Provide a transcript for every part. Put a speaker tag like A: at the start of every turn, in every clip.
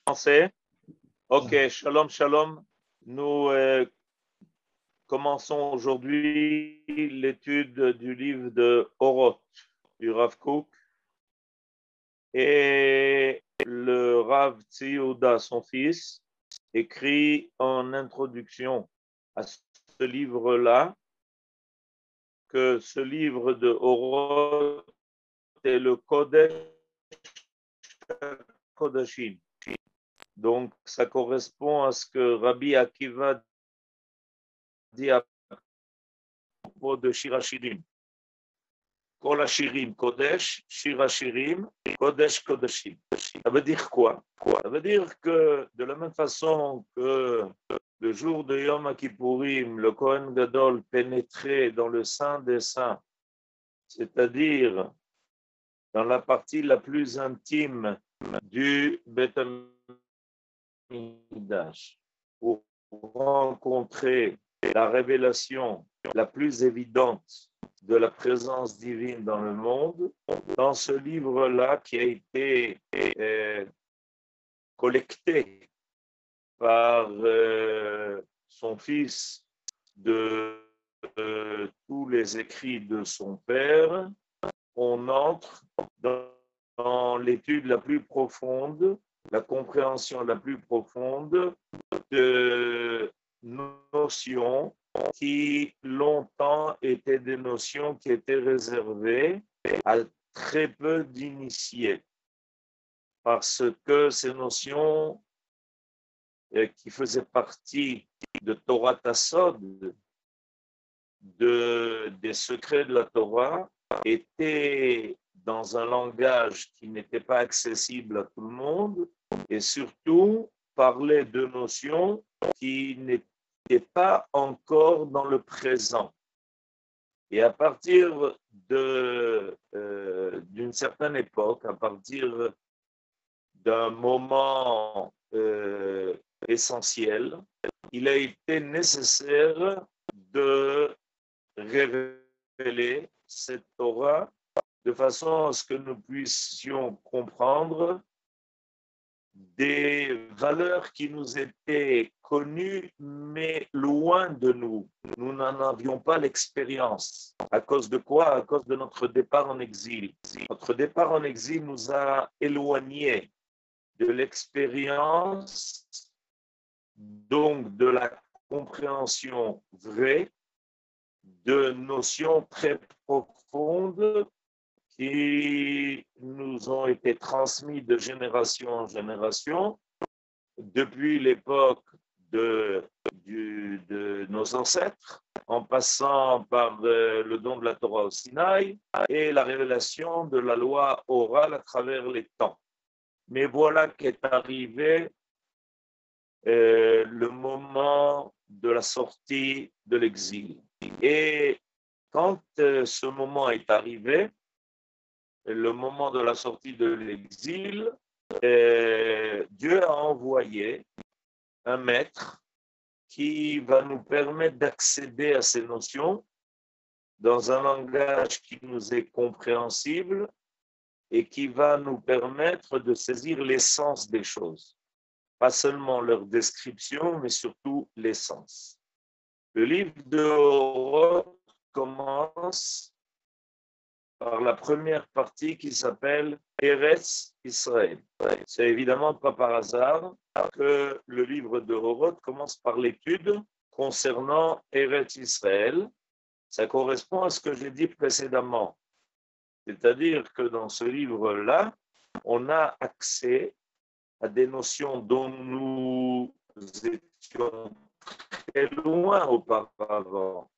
A: Français. Ok, shalom, shalom. Nous commençons aujourd'hui l'étude du livre de Oroth du Rav Kook et le Rav Tziyuda, son fils, écrit en introduction à ce livre-là que ce livre de Oroth est le Kodesh Kodashim. Donc, ça correspond à ce que Rabbi Akiva dit à propos de Shir HaShirim. Kol HaShirim Kodesh, Shir HaShirim Kodesh Kodashim. Ça veut dire quoi? Ça veut dire que de la même façon que le jour de Yom Kippourim, le Kohen Gadol pénétrait dans le Saint des Saints, c'est-à-dire dans la partie la plus intime du Beth Amikdash, pour rencontrer la révélation la plus évidente de la présence divine dans le monde, dans ce livre-là qui a été collecté par son fils de tous les écrits de son père, on entre dans l'étude la plus profonde, la compréhension la plus profonde de notions qui longtemps étaient des notions qui étaient réservées à très peu d'initiés, parce que ces notions qui faisaient partie de Torah Tassod, des secrets de la Torah, étaient dans un langage qui n'était pas accessible à tout le monde, et surtout parlaient de notions qui n'étaient pas encore dans le présent. Et à partir d'une certaine époque, à partir d'un moment essentiel, il a été nécessaire de révéler cette Torah de façon à ce que nous puissions comprendre des valeurs qui nous étaient connues, mais loin de nous. Nous n'en avions pas l'expérience. À cause de quoi? À cause de notre départ en exil. Notre départ en exil nous a éloignés de l'expérience, donc de la compréhension vraie, de notions très profondes qui nous ont été transmis de génération en génération depuis l'époque de nos ancêtres, en passant par le don de la Torah au Sinaï et la révélation de la loi orale à travers les temps. Mais voilà qu'est arrivé le moment de la sortie de l'exil. Et quand ce moment est arrivé, le moment de la sortie de l'exil, Dieu a envoyé un maître qui va nous permettre d'accéder à ces notions dans un langage qui nous est compréhensible et qui va nous permettre de saisir l'essence des choses. Pas seulement leur description, mais surtout l'essence. Le livre de Oroth commence par la première partie qui s'appelle Eretz Israël. C'est évidemment pas par hasard que le livre de Oroth commence par l'étude concernant Eretz Israël. Ça correspond à ce que j'ai dit précédemment. C'est-à-dire que dans ce livre-là, on a accès à des notions dont nous étions très loin auparavant.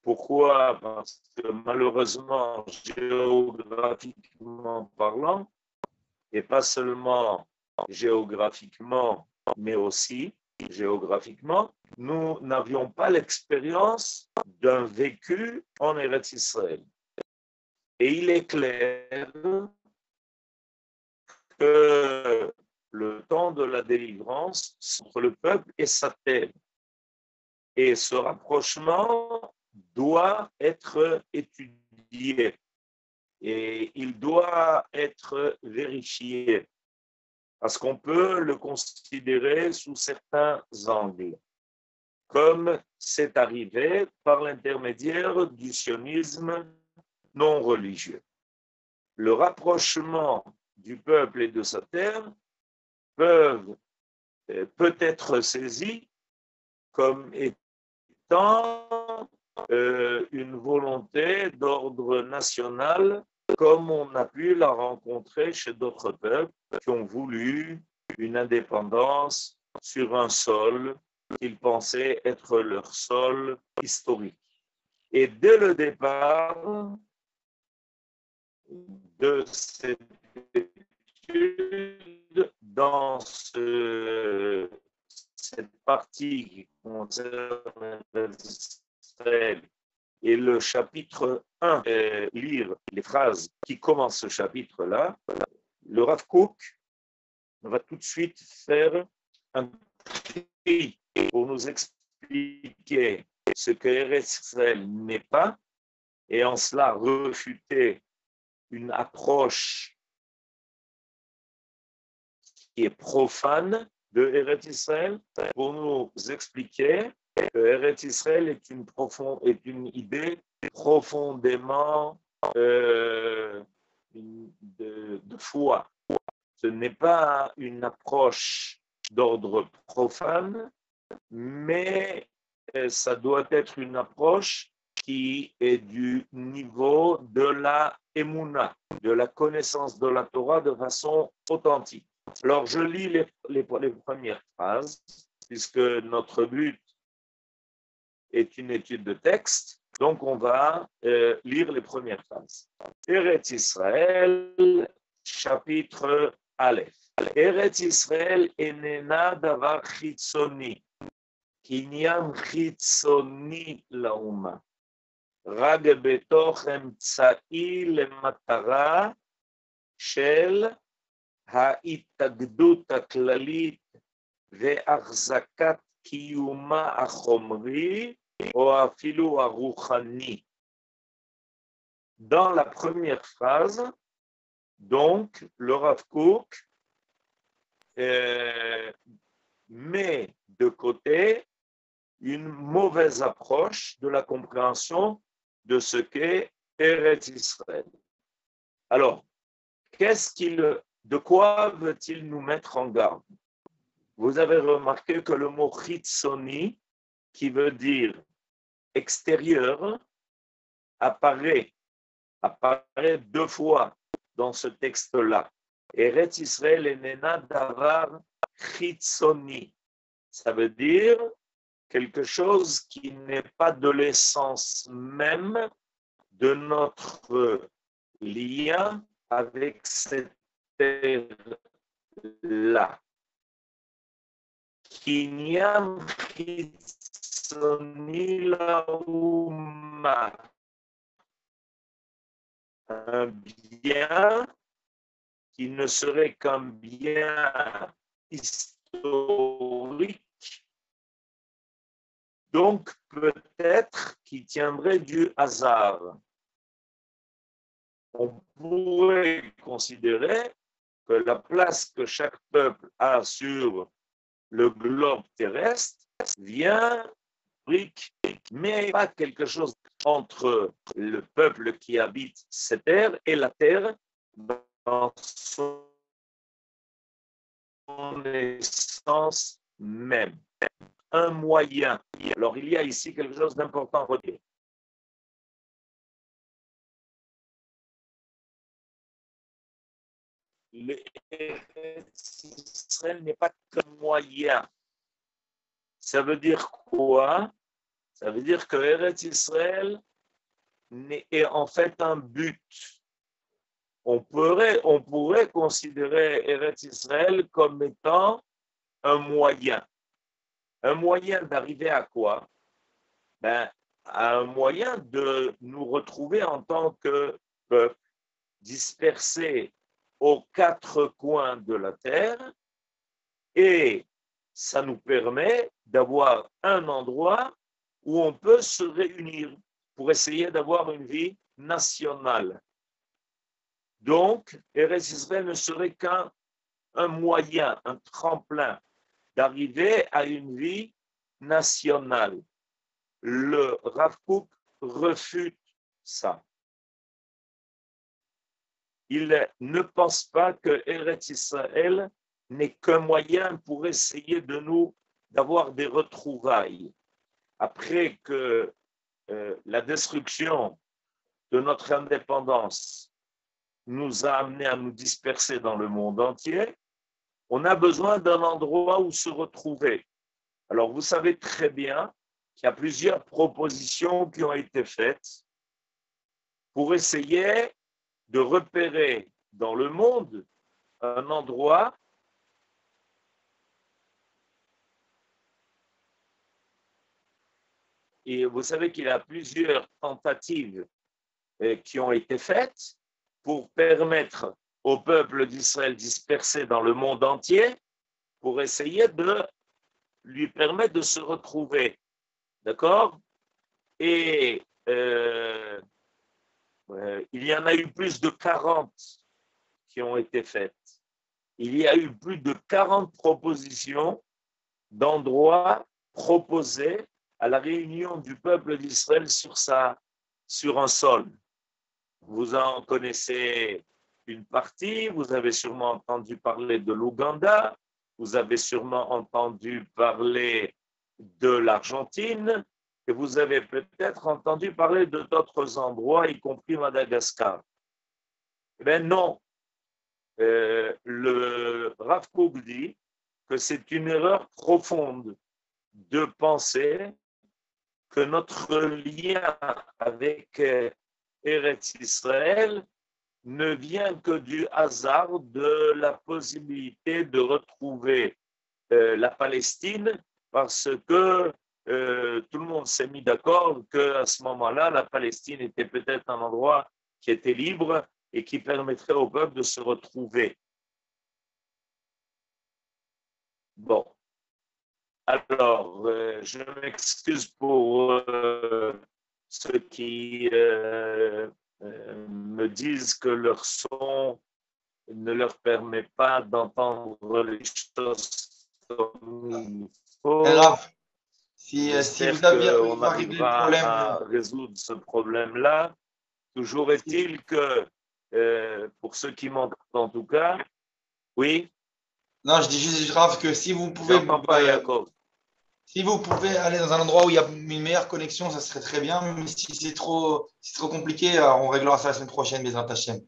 A: Pourquoi? Parce que malheureusement, géographiquement parlant, et pas seulement géographiquement, mais aussi géographiquement, nous n'avions pas l'expérience d'un vécu en Eretz Israël. Et il est clair que le temps de la délivrance entre le peuple et sa terre. Et ce rapprochement doit être étudié et il doit être vérifié. parce qu'on peut le considérer sous certains angles, comme c'est arrivé par l'intermédiaire du sionisme non religieux. Le rapprochement du peuple et de sa terre peut être saisi comme étant une volonté d'ordre national, comme on a pu la rencontrer chez d'autres peuples qui ont voulu une indépendance sur un sol qu'ils pensaient être leur sol historique. Et dès le départ de cette étude, dans cette partie qui concerne Israël et le chapitre 1, lire les phrases qui commencent ce chapitre-là, le Rav Kook va tout de suite faire un tri pour nous expliquer ce que Eretz Israël n'est pas, et en cela refuter une approche qui est profane de Eretz Israël, pour nous expliquer que Eretz Israël est une idée profondément de foi. Ce n'est pas une approche d'ordre profane, mais ça doit être une approche qui est du niveau de la Emouna, de la connaissance de la Torah de façon authentique. Alors, je lis les premières phrases, puisque notre but est une étude de texte, donc on va lire les premières phrases. Eretz Israël, chapitre Aleph. Eretz Israël enena davar chitzoni, kinyan chitzoni lauma. רק בתוך אמצעי למטרה של ההתאגדות הכללית והחזקת קיומה החומרי או אפילו הרוחני. Dans la première phrase, donc, le Rav Kook met de côté une mauvaise approche de la compréhension de ce qu'est Eretz Israël. Alors, de quoi veut-il nous mettre en garde? Vous avez remarqué que le mot chitzoni, qui veut dire extérieur, apparaît deux fois dans ce texte-là. Eretz Israël enena davar chitzoni. Ça veut dire quelque chose qui n'est pas de l'essence même de notre lien avec cette terre-là. Kinyan chitzoni lauma. Un bien qui ne serait qu'un bien historique, donc peut-être qui tiendrait du hasard. On pourrait considérer que la place que chaque peuple a sur le globe terrestre vient mais pas quelque chose entre le peuple qui habite cette terre et la terre dans son essence même. Un moyen. Alors, il y a ici quelque chose d'important à redire. Israël n'est pas qu'un moyen. Ça veut dire quoi? Ça veut dire que Eretz Israël est en fait un but. On pourrait considérer Eretz Israël comme étant un moyen. Un moyen d'arriver à quoi? À un moyen de nous retrouver en tant que peuple dispersé aux quatre coins de la terre, et ça nous permet d'avoir un endroit où on peut se réunir pour essayer d'avoir une vie nationale. Donc, Eretz Israël ne serait qu'un un moyen, un tremplin d'arriver à une vie nationale. Le Rav Kook refute ça. Il ne pense pas que Eretz Israël n'est qu'un moyen pour essayer de nous d'avoir des retrouvailles. Après que la destruction de notre indépendance nous a amenés à nous disperser dans le monde entier, on a besoin d'un endroit où se retrouver. Alors, vous savez très bien qu'il y a plusieurs propositions qui ont été faites pour essayer de repérer dans le monde un endroit et vous savez qu'il y a plusieurs tentatives qui ont été faites pour permettre au peuple d'Israël dispersé dans le monde entier pour essayer de lui permettre de se retrouver. D'accord? Et il y en a eu plus de 40 qui ont été faites. Il y a eu plus de 40 propositions d'endroits proposés à la réunion du peuple d'Israël sur un sol. Vous en connaissez une partie, vous avez sûrement entendu parler de l'Ouganda, vous avez sûrement entendu parler de l'Argentine, et vous avez peut-être entendu parler de d'autres endroits, y compris Madagascar. Eh bien non, le Rav Kook dit que c'est une erreur profonde de penser que notre lien avec Eretz Israël ne vient que du hasard de la possibilité de retrouver la Palestine parce que tout le monde s'est mis d'accord qu'à ce moment-là, la Palestine était peut-être un endroit qui était libre et qui permettrait au peuple de se retrouver. Bon. Alors, je m'excuse pour ceux qui me disent que leur son ne leur permet pas d'entendre les choses comme il faut.
B: Grave. Si
A: J'espère
B: vous aviez
A: qu'on
B: arrivé le
A: arrivera
B: problème,
A: à résoudre ce problème-là. Toujours est-il que, pour ceux qui m'entendent en tout cas, oui,
B: non, je dis juste grave que
A: j'entends pas Yaakov.
B: si vous pouvez aller dans un endroit où il y a une meilleure connexion, ça serait très bien. Mais si c'est trop compliqué, on réglera ça la semaine prochaine, les Hachem.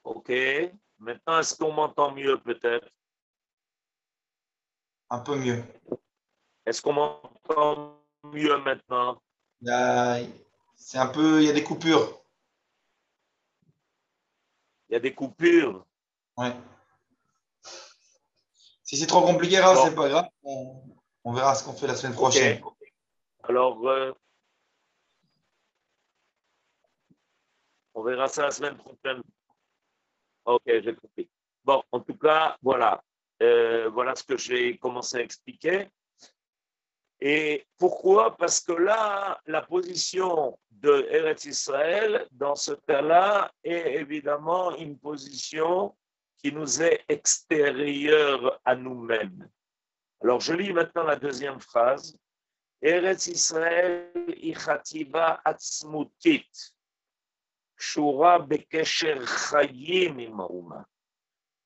A: OK. Maintenant, est-ce qu'on m'entend mieux peut-être?
B: Un peu mieux.
A: Est-ce qu'on m'entend mieux maintenant?
B: Il y a, il y a des coupures.
A: Il y a des coupures.
B: Ouais. Si c'est trop compliqué, Raph,
A: Bon,
B: c'est pas grave. On verra ce qu'on fait la semaine
A: OK.
B: prochaine.
A: Alors, on verra ça la semaine prochaine. OK, j'ai compris. Bon, en tout cas, voilà. Voilà ce que j'ai commencé à expliquer. Et pourquoi? Parce que là, la position de Eretz Israël, dans ce cas-là, est évidemment une position qui nous est extérieure à nous-mêmes. Alors, je lis maintenant la deuxième phrase. Eretz Israël ichativa atzmutit, shura bekesher chayim im hauma,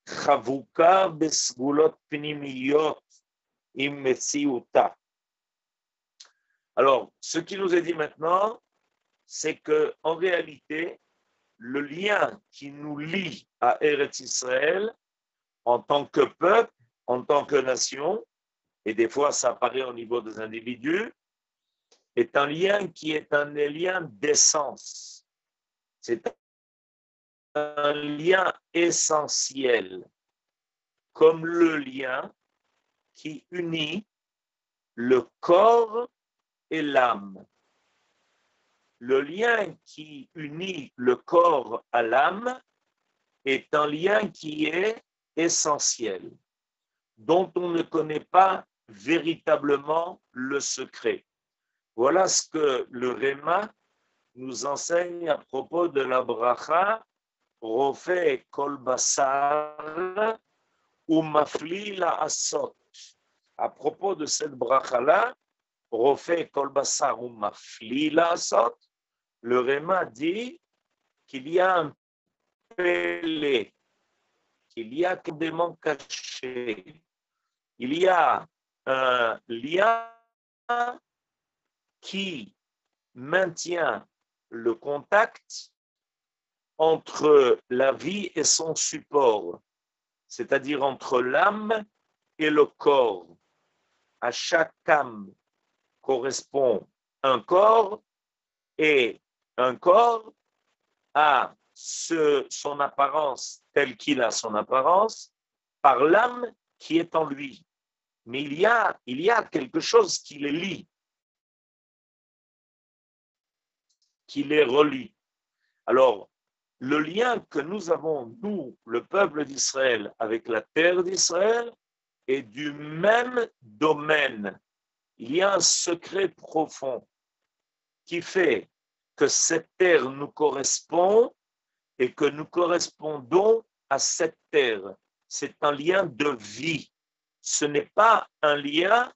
A: chavuka besgulot pnimiyot im metziuta. Alors, ce qui nous est dit maintenant, c'est que en réalité, le lien qui nous lie à Eretz Israël en tant que peuple, en tant que nation, et des fois ça apparaît au niveau des individus, est un lien qui est un lien d'essence. C'est un lien essentiel, comme le lien qui unit le corps et l'âme. Le lien qui unit le corps à l'âme est un lien qui est essentiel, dont on ne connaît pas véritablement le secret. Voilà ce que le Réma nous enseigne à propos de la bracha Rofé Kol Basar ou mafli la asot. À propos de cette bracha-là, Rofé kolbasar ou mafli la asot, le Réma dit qu'il y a un pélé, qu'il y a un démon caché, il y a un lien qui maintient le contact entre la vie et son support, c'est-à-dire entre l'âme et le corps. À chaque âme correspond un corps et un corps a son apparence telle qu'il a son apparence par l'âme qui est en lui. Mais il y a quelque chose qui les lie, qui les relie. Alors, le lien que nous avons, nous, le peuple d'Israël, avec la terre d'Israël, est du même domaine. Il y a un secret profond qui fait que cette terre nous correspond et que nous correspondons à cette terre. C'est un lien de vie. Ce n'est pas un lien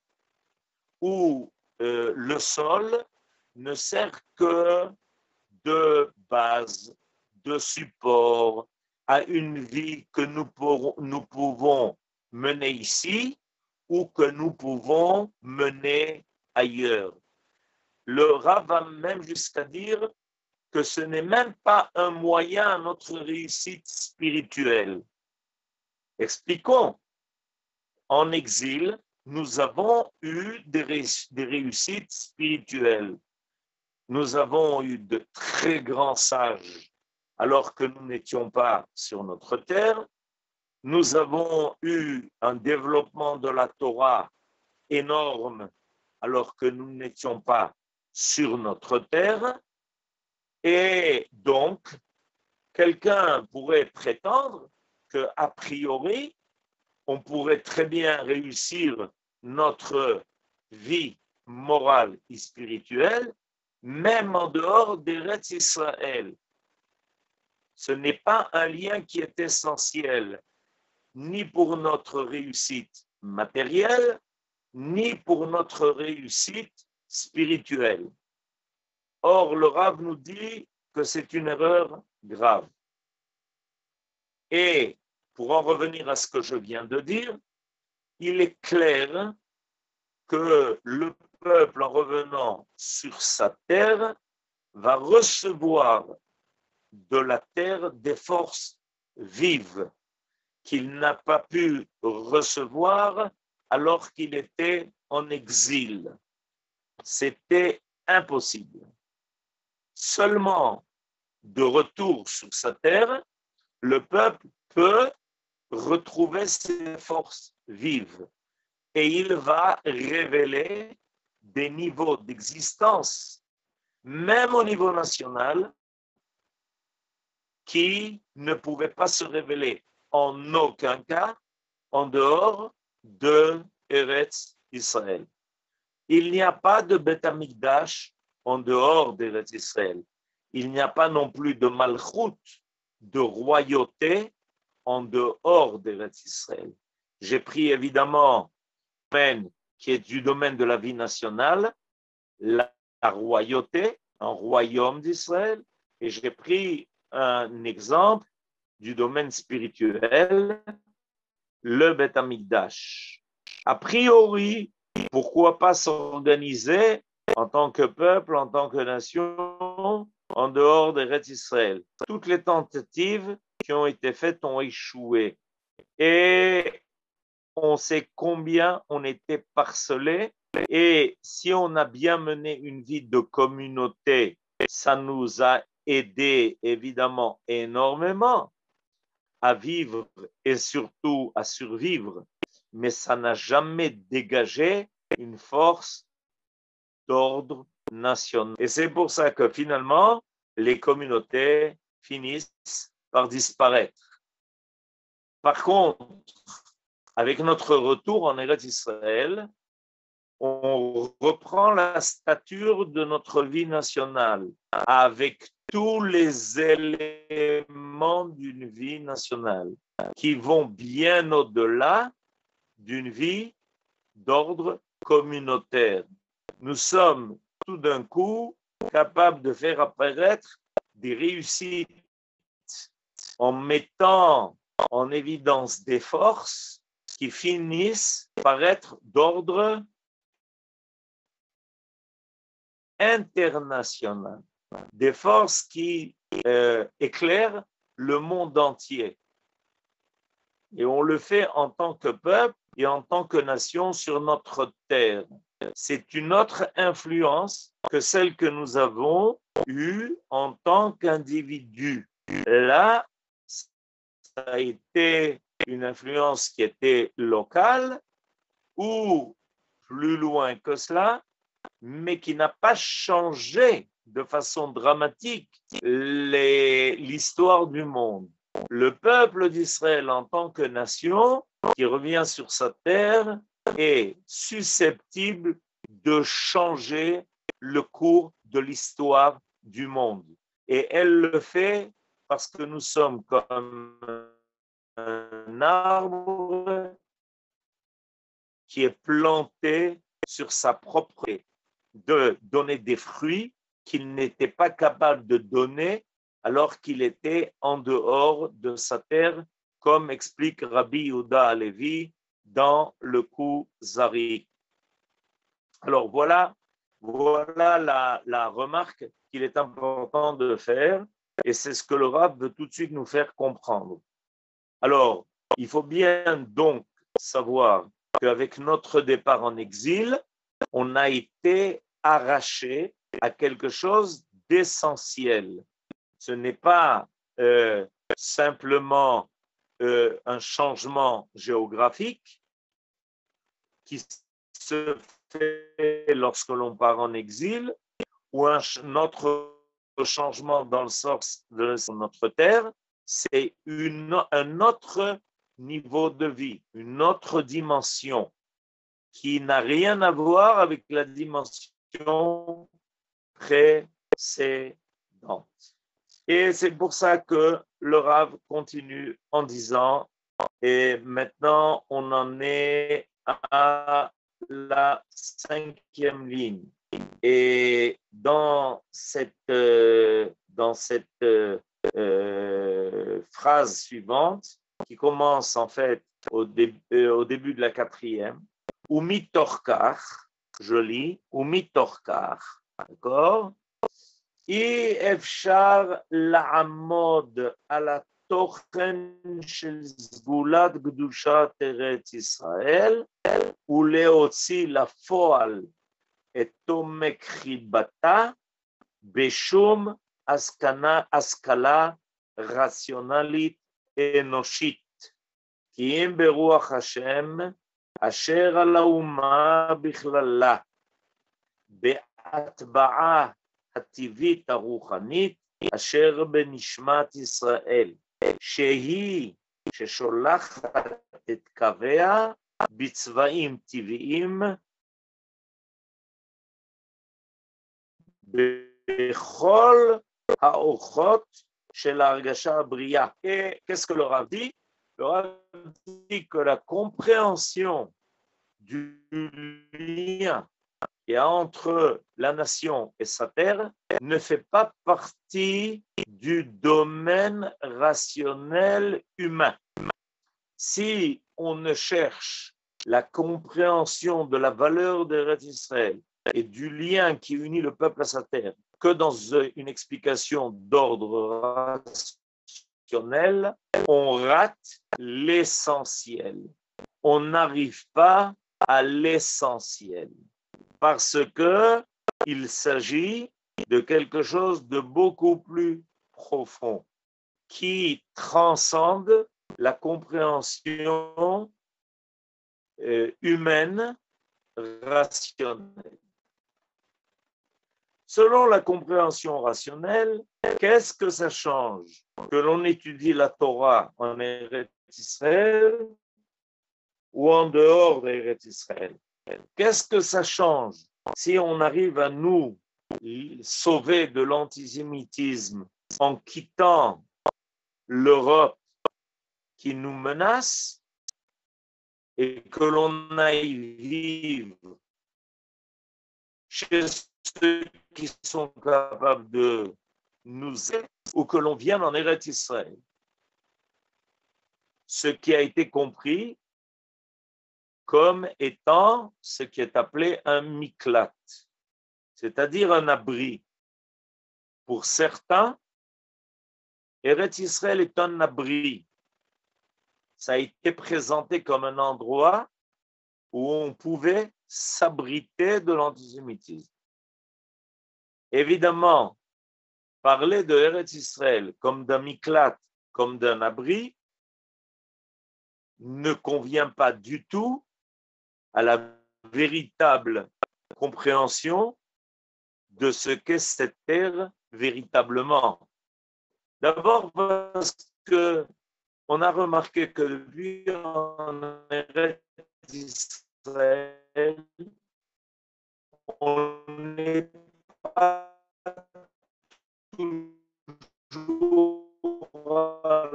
A: où le sol ne sert que de base, de support à une vie que nous pouvons mener ici ou que nous pouvons mener ailleurs. Le Rav va même jusqu'à dire que ce n'est même pas un moyen à notre réussite spirituelle. Expliquons. En exil, nous avons eu des réussites spirituelles. Nous avons eu de très grands sages alors que nous n'étions pas sur notre terre. Nous avons eu un développement de la Torah énorme alors que nous n'étions pas sur notre terre. Et donc, quelqu'un pourrait prétendre qu'a priori, on pourrait très bien réussir notre vie morale et spirituelle, même en dehors d'Eretz Israël. Ce n'est pas un lien qui est essentiel, ni pour notre réussite matérielle, ni pour notre réussite spirituelle. Or, le Rav nous dit que c'est une erreur grave. Et pour en revenir à ce que je viens de dire, il est clair que le peuple, en revenant sur sa terre, va recevoir de la terre des forces vives qu'il n'a pas pu recevoir alors qu'il était en exil. C'était impossible. Seulement de retour sur sa terre, le peuple peut retrouver ses forces vives et il va révéler des niveaux d'existence, même au niveau national, qui ne pouvaient pas se révéler en aucun cas en dehors de Eretz Israël. Il n'y a pas de Beth Amikdash en dehors d'Eretz Israël. Il n'y a pas non plus de Malchut, de royauté en dehors d'Eretz Israël. J'ai pris évidemment un qui est du domaine de la vie nationale, la royauté, un royaume d'Israël, et j'ai pris un exemple du domaine spirituel, le Beth Amikdash. A priori, pourquoi pas s'organiser en tant que peuple, en tant que nation, en dehors d'Eretz Israël? Toutes les tentatives qui ont été faites ont échoué. Et on sait combien on était parcelés. Et si on a bien mené une vie de communauté, ça nous a aidé évidemment énormément à vivre et surtout à survivre. Mais ça n'a jamais dégagé une force d'ordre national. Et c'est pour ça que finalement, les communautés finissent par disparaître. Par contre, avec notre retour en Eretz Israël, on reprend la stature de notre vie nationale avec tous les éléments d'une vie nationale qui vont bien au-delà d'une vie d'ordre communautaire. Nous sommes tout d'un coup capables de faire apparaître des réussites en mettant en évidence des forces qui finissent par être d'ordre international, des forces qui éclairent le monde entier. Et on le fait en tant que peuple et en tant que nation sur notre terre. C'est une autre influence que celle que nous avons eue en tant qu'individu. Là, ça a été une influence qui était locale ou plus loin que cela, mais qui n'a pas changé de façon dramatique l'histoire du monde. Le peuple d'Israël en tant que nation qui revient sur sa terre est susceptible de changer le cours de l'histoire du monde. Et elle le fait parce que nous sommes comme un arbre qui est planté sur sa propre de donner des fruits qu'il n'était pas capable de donner alors qu'il était en dehors de sa terre, comme explique Rabbi Yehuda Halevi dans le Kuzari. Alors voilà la remarque qu'il est important de faire, et c'est ce que le Rav veut tout de suite nous faire comprendre. Alors, il faut bien donc savoir qu'avec notre départ en exil, on a été arraché à quelque chose d'essentiel. Ce n'est pas simplement un changement géographique qui se fait lorsque l'on part en exil ou un autre changement dans le sens de notre terre, c'est un autre niveau de vie, une autre dimension qui n'a rien à voir avec la dimension précédente. Et c'est pour ça que le Rav continue en disant, et maintenant on en est à la 5e ligne. Et dans cette phrase suivante, qui commence en fait au début de la 4e, Umitorkar, je lis, Umitorkar, d'accord? אי אפשר לעמוד על התוכן של סגולת קדושת ארץ ישראל ולהוציא לפועל את עומק חיבתה בשום השכלה רציונלית אנושית. כי אם ברוח השם אשר על האומה בכללה בהטבעה הטבעית הרוחנית אשר בנשמת ישראל, שהיא ששולחת את קוויה בצבעים טבעיים בכל האורחות של ההרגשה הבריאה. Qu'est-ce que le Rav dit? Le Rav dit que la compréhension du lien qu'il y a entre la nation et sa terre ne fait pas partie du domaine rationnel humain. Si on ne cherche la compréhension de la valeur d'Eretz Israël et du lien qui unit le peuple à sa terre que dans une explication d'ordre rationnel, on rate l'essentiel. On n'arrive pas à l'essentiel. Parce qu'il s'agit de quelque chose de beaucoup plus profond, qui transcende la compréhension humaine rationnelle. Selon la compréhension rationnelle, qu'est-ce que ça change que l'on étudie la Torah en Eretz Israël ou en dehors d'Eretz Israël? Qu'est-ce que ça change si on arrive à nous sauver de l'antisémitisme en quittant l'Europe qui nous menace et que l'on aille vivre chez ceux qui sont capables de nous aider ou que l'on vienne en Eretz Israël. Ce qui a été compris comme étant ce qui est appelé un miklat, c'est-à-dire un abri. Pour certains, Eretz Israël est un abri. Ça a été présenté comme un endroit où on pouvait s'abriter de l'antisémitisme. Évidemment, parler de Eretz Israël comme d'un miklat, comme d'un abri, ne convient pas du tout à la véritable compréhension de ce qu'est cette terre véritablement. D'abord parce que on a remarqué que depuis en Eretz Israël, on n'est pas toujours à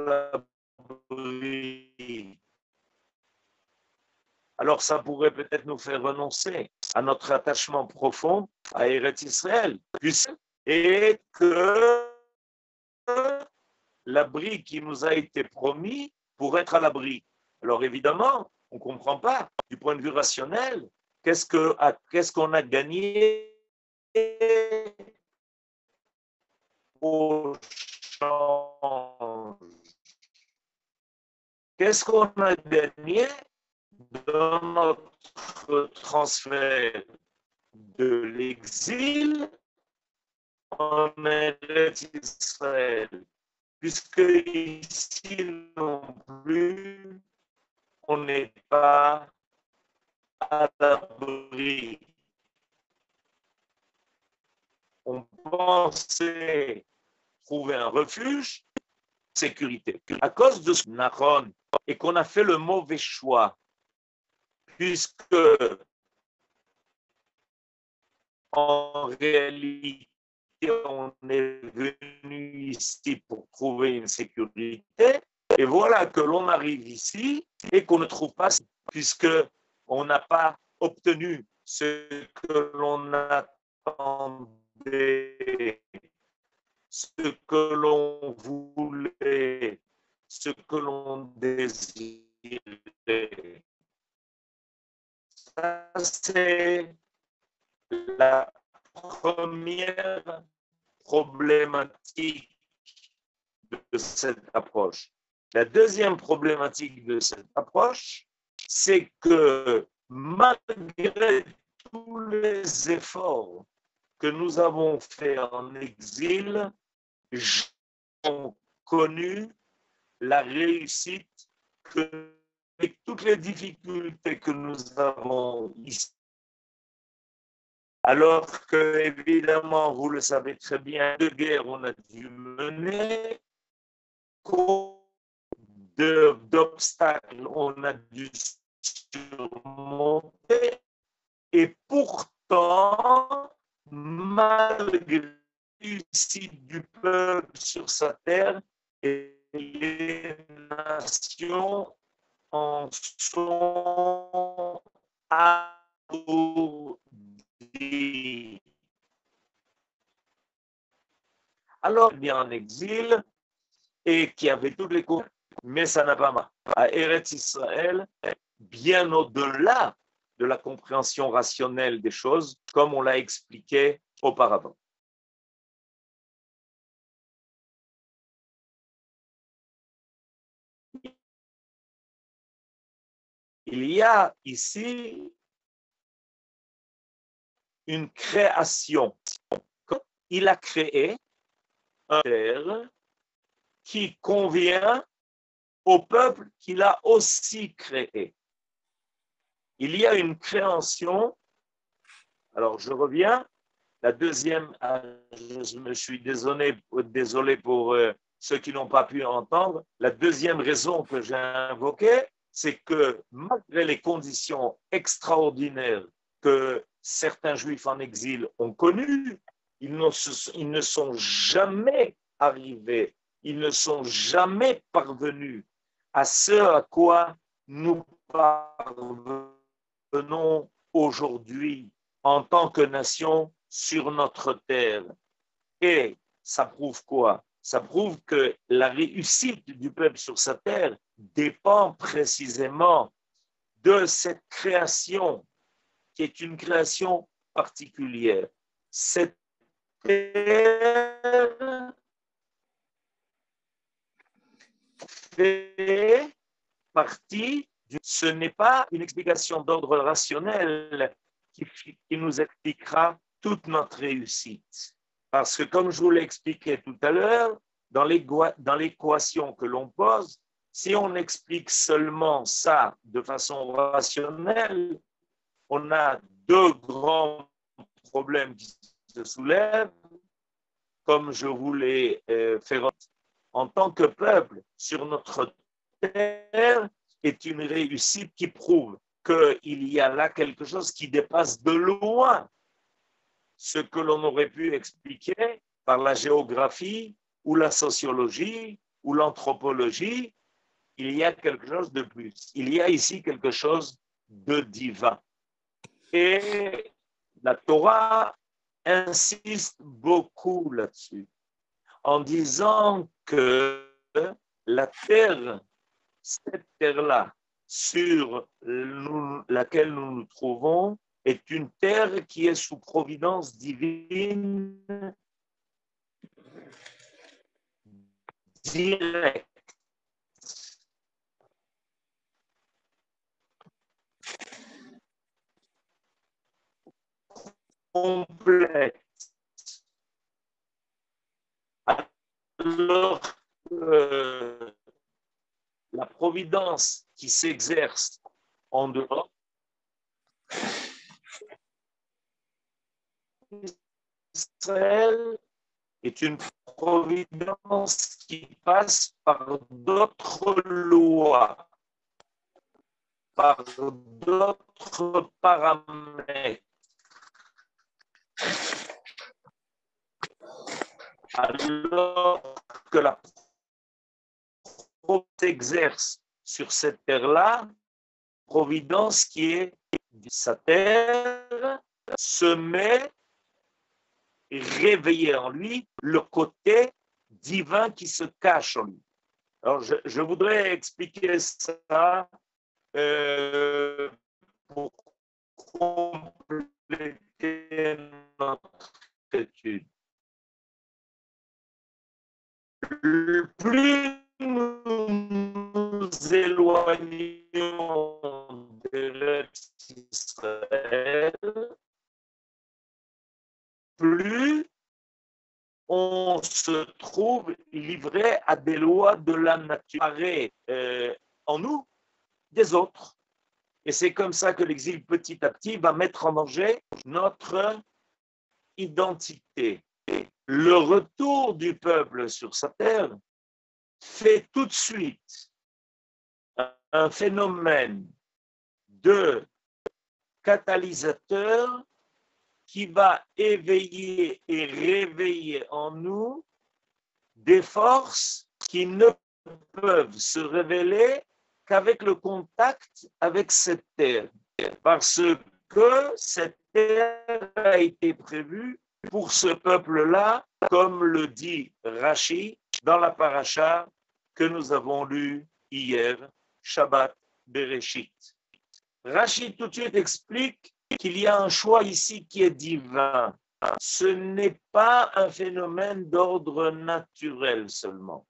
A: l'abri. Alors ça pourrait peut-être nous faire renoncer à notre attachement profond à Eretz Israël, et que l'abri qui nous a été promis pour être à l'abri. Alors évidemment, on ne comprend pas du point de vue rationnel qu'est-ce qu'on a gagné au change. Qu'est-ce qu'on a gagné dans notre transfert de l'exil en Eretz Israël, puisque ici non plus, on n'est pas à l'abri. On pensait trouver un refuge, sécurité. À cause de ce Nahon, et qu'on a fait le mauvais choix, puisque en réalité, on est venu ici pour trouver une sécurité, et voilà que l'on arrive ici et qu'on ne trouve pas, puisque on n'a pas obtenu ce que l'on attendait, ce que l'on voulait, ce que l'on désirait. Ça, c'est la première problématique de cette approche. La deuxième problématique de cette approche, c'est que malgré tous les efforts que nous avons faits en exil, j'ai connu la réussite que, avec toutes les difficultés que nous avons ici. Alors que, évidemment, vous le savez très bien, de guerre on a dû mener, d'obstacles on a dû surmonter, et pourtant, malgré la réussite du peuple sur sa terre, et les nations en sont abasourdies. Alors, bien en exil, et qui avait toutes les cours, mais ça n'a pas marché. À Eretz Israël, bien au-delà de la compréhension rationnelle des choses, comme on l'a expliqué auparavant. Il y a ici une création. Il a créé un terre qui convient au peuple qu'il a aussi créé. Il y a une création. Alors, je reviens. La deuxième, je me suis désolé pour ceux qui n'ont pas pu entendre. La deuxième raison que j'ai invoquée, c'est que malgré les conditions extraordinaires que certains juifs en exil ont connues, ils ne sont jamais arrivés, ils ne sont jamais parvenus à ce à quoi nous parvenons aujourd'hui en tant que nation sur notre terre. Et ça prouve quoi? Ça prouve que la réussite du peuple sur sa terre dépend précisément de cette création qui est une création particulière. Cette terre fait partie, ce n'est pas une explication d'ordre rationnel qui nous expliquera toute notre réussite. Parce que comme je vous l'ai expliqué tout à l'heure, dans l'équation que l'on pose, si on explique seulement ça de façon rationnelle, on a deux grands problèmes qui se soulèvent, comme je vous l'ai fait en tant que peuple sur notre terre, est une réussite qui prouve qu'il y a là quelque chose qui dépasse de loin ce que l'on aurait pu expliquer par la géographie ou la sociologie ou l'anthropologie. Il y a quelque chose de plus. Il y a ici quelque chose de divin. Et la Torah insiste beaucoup là-dessus, en disant que la terre, cette terre-là, sur laquelle nous nous trouvons, est une terre qui est sous providence divine directe. Complète. Alors, la providence qui s'exerce en dehors d'Israël est une providence qui passe par d'autres lois, par d'autres paramètres. Alors que la providence s'exerce sur cette terre-là, providence qui est sa terre, se met réveiller en lui le côté divin qui se cache en lui. Alors, je voudrais expliquer ça pour compléter notre étude. Plus nous nous éloignons de Israël, plus on se trouve livré à des lois de la nature en nous des autres. Et c'est comme ça que l'exil petit à petit va mettre en danger notre identité. Le retour du peuple sur sa terre fait tout de suite un phénomène de catalysateur qui va éveiller et réveiller en nous des forces qui ne peuvent se révéler qu'avec le contact avec cette terre, parce que cette terre a été prévue pour ce peuple-là, comme le dit Rashi dans la paracha que nous avons lue hier, Shabbat Bereshit. Rashi tout de suite explique qu'il y a un choix ici qui est divin. Ce n'est pas un phénomène d'ordre naturel seulement.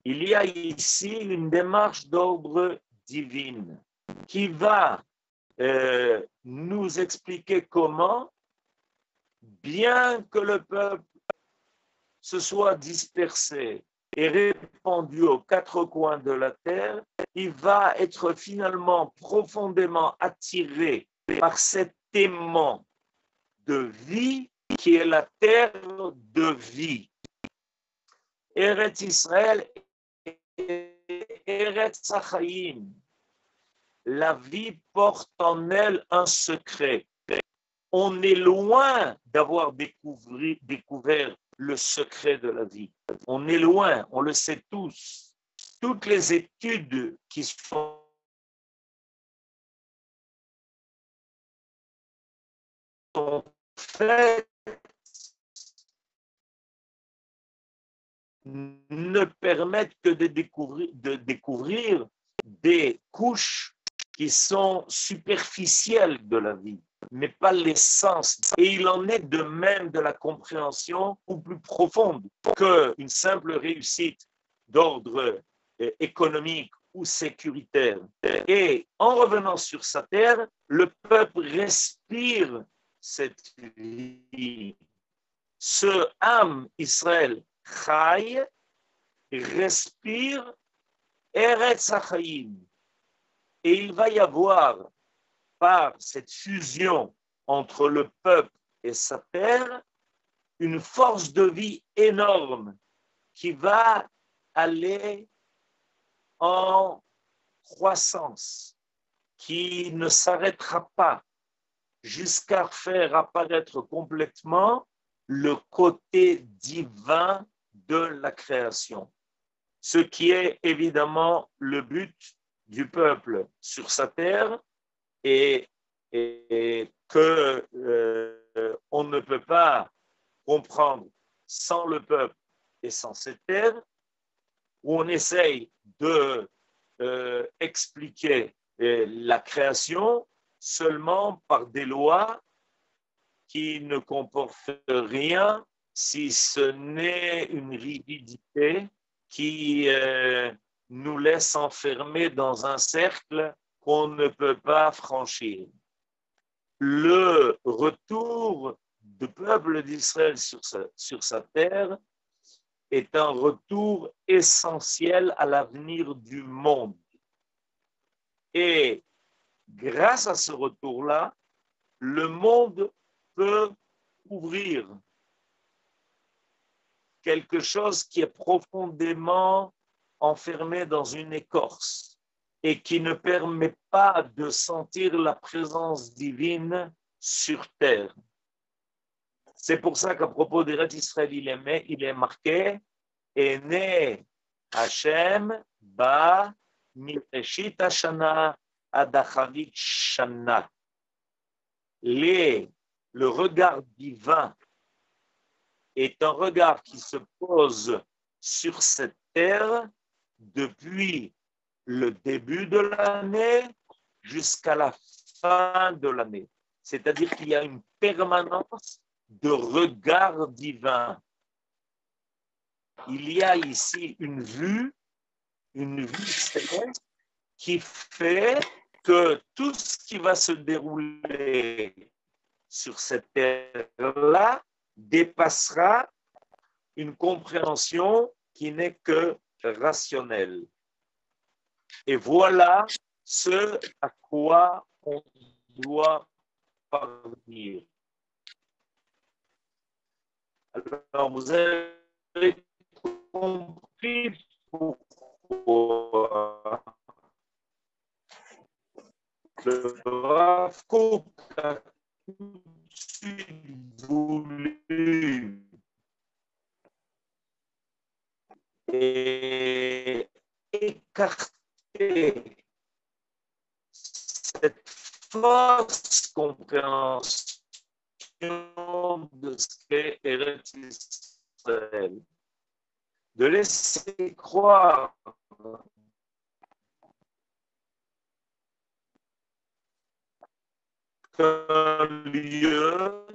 A: Il y a ici une démarche d'ordre divin qui va nous expliquer comment, bien que le peuple se soit dispersé et répandu aux quatre coins de la terre, il va être finalement profondément attiré par cet aimant de vie qui est la terre de vie. Eretz Israël, Eretz Achayim. la vie porte en elle un secret. On est loin d'avoir découvert le secret de la vie. On est loin, on le sait tous. Toutes les études qui sont faites ne permettent que de découvrir des couches qui sont superficielles de la vie, mais pas l'essence. Et il en est de même de la compréhension ou plus profonde qu'une simple réussite d'ordre économique ou sécuritaire. Et en revenant sur sa terre, le peuple respire cette vie. Ce âme Israël Chai respire Eretz HaChaim. Et il va y avoir, par cette fusion entre le peuple et sa terre, une force de vie énorme qui va aller en croissance, qui ne s'arrêtera pas jusqu'à faire apparaître complètement le côté divin de la création. Ce qui est évidemment le but du peuple sur sa terre et que on ne peut pas comprendre sans le peuple et sans cette terre, où on essaye de expliquer la création seulement par des lois qui ne comportent rien si ce n'est une rigidité qui nous laisse enfermer dans un cercle qu'on ne peut pas franchir. Le retour du peuple d'Israël sur sa terre est un retour essentiel à l'avenir du monde. Et grâce à ce retour-là, le monde peut ouvrir quelque chose qui est profondément enfermé dans une écorce et qui ne permet pas de sentir la présence divine sur terre. C'est pour ça qu'à propos d'Eretz Israël, il est marqué « Ene Hashem ba mireshit hashana ad acharit shana » le regard divin est un regard qui se pose sur cette terre depuis le début de l'année jusqu'à la fin de l'année. C'est-à-dire qu'il y a une permanence de regard divin. Il y a ici une vue céleste qui fait que tout ce qui va se dérouler sur cette terre-là dépassera une compréhension qui n'est que rationnelle. Et voilà ce à quoi on doit parvenir. Alors, vous avez compris pourquoi le Rav Kook a tout de suite voulu écarter cette fausse compréhension de ce qu'est Eretz Israël, de laisser croire qu'un lieu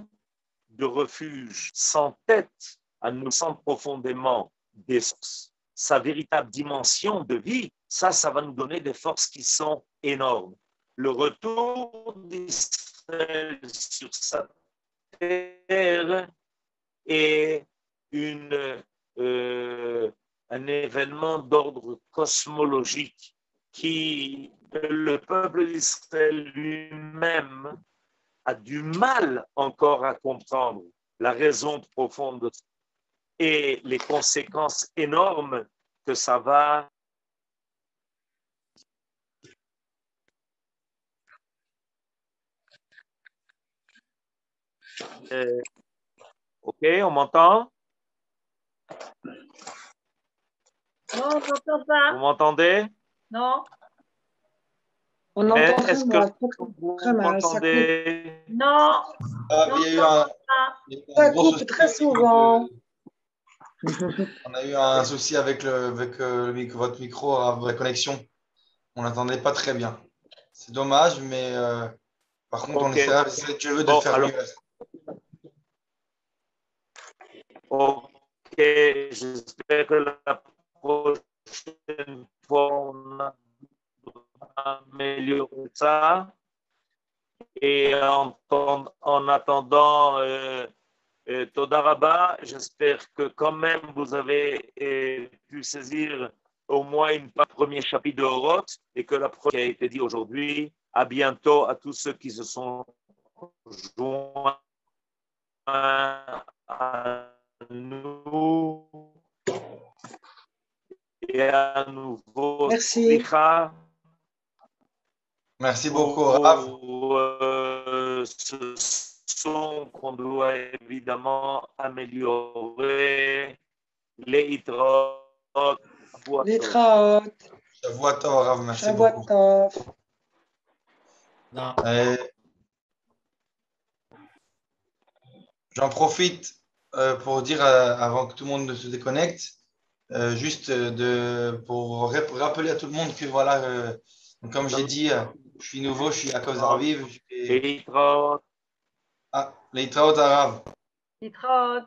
A: de refuge sans tête à nous sentir profondément des sources, sa véritable dimension de vie, ça va nous donner des forces qui sont énormes. Le retour d'Israël sur sa terre est un événement d'ordre cosmologique qui le peuple d'Israël lui-même a du mal encore à comprendre la raison profonde de ça et les conséquences énormes que ça va OK, on m'entend?
C: Non, on n'entend pas.
A: Vous m'entendez?
C: Non,
D: On entend très
A: Est-ce que
D: mal,
A: vous
D: très mal, ça coupe.
A: m'entendez?
C: non,
B: Ah,
C: non,
B: il y a eu
C: on
B: un,
C: n'entend pas.
B: il y a eu un
D: Ça
B: gros
D: coupe
B: souci
D: très
B: avec
D: souvent.
B: on a eu un souci avec, votre micro, la connexion. On n'entendait pas très bien. C'est dommage, mais par contre, on
A: OK.
B: essaiera, si tu veux, de
A: Bon,
B: faire
A: alors,
B: mieux.
A: OK, j'espère que la prochaine fois, on améliorer ça. Et en attendant, Toda Rabba, j'espère que quand même vous avez pu saisir au moins une premier chapitre de Oroth et que la première qui a été dit aujourd'hui. À bientôt à tous ceux qui se sont joints à nous. Et à nouveau,
D: Merci.
A: Slicha.
B: Merci beaucoup, Rav.
A: Pour ce son qu'on doit évidemment améliorer. Les hitrot.
D: Les traotes.
B: Shavua tov, Rav. Merci
D: Shabbat
B: beaucoup.
D: tov.
B: Et j'en profite pour dire, avant que tout le monde ne se déconnecte, juste pour rappeler à tout le monde que voilà, comme j'ai dit, je suis nouveau, je suis à Yaakov Zarviv.
A: Les hitrot.
B: Ah, les Traot Arav.
C: Il trotte.